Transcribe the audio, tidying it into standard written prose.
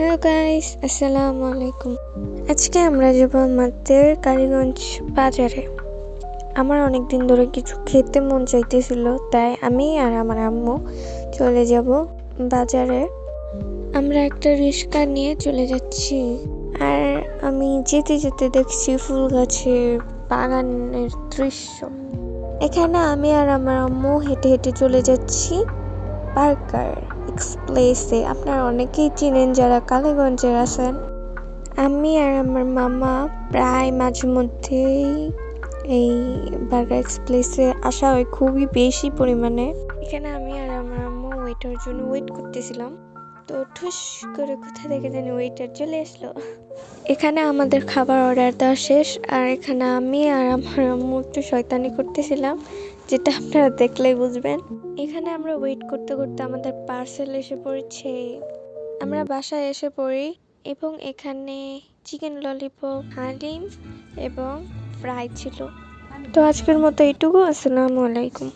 Hello guys, আসসালামু আলাইকুম। আজকে আমরা যাব আমাদের কালীগঞ্জ বাজারে। আমার অনেক দিন ধরে কিছু খেতে মন চাইতেছিল, তাই আমি আর আমার আম্মু চলে যাব বাজারে। আমরা একটা রিক্সা নিয়ে চলে যাচ্ছি, আর আমি যেতে যেতে দেখছি ফুল গাছের বাগানের দৃশ্য। এখানে আমি আর আমার আম্মু হেঁটে হেঁটে চলে যাচ্ছি বার্গার এক্সপ্রেসে। আপনারা অনেকেই চিনেন যারা কালীগঞ্জের আছেন। আমি আর আমার মামা প্রায় মাঝে মধ্যেই এই বার্গার এক্সপ্রেসে আসা হয়, খুবই বেশি পরিমাণে। এখানে আমি আর আমার আম্মু ওয়েটার জন্য ওয়েট করতেছিলাম, তো ঠুস করে কোথা থেকে জানি ওয়েটার চলে আসলো। এখানে আমাদের খাবার অর্ডার দেওয়া শেষ, আর এখানে আমি আর আমার আম্মু একটু শয়তানি করতেছিলাম, যেটা আপনারা দেখলেই বুঝবেন। এখানে আমরা ওয়েট করতে করতে আমাদের পার্সেল এসে পড়েছে। আমরা বাসায় এসে পড়ি এবং এখানে চিকেন ললিপপ, হালিম এবং ফ্রাই ছিল। তো আজকের মতো এইটুকু। আসসালামু আলাইকুম।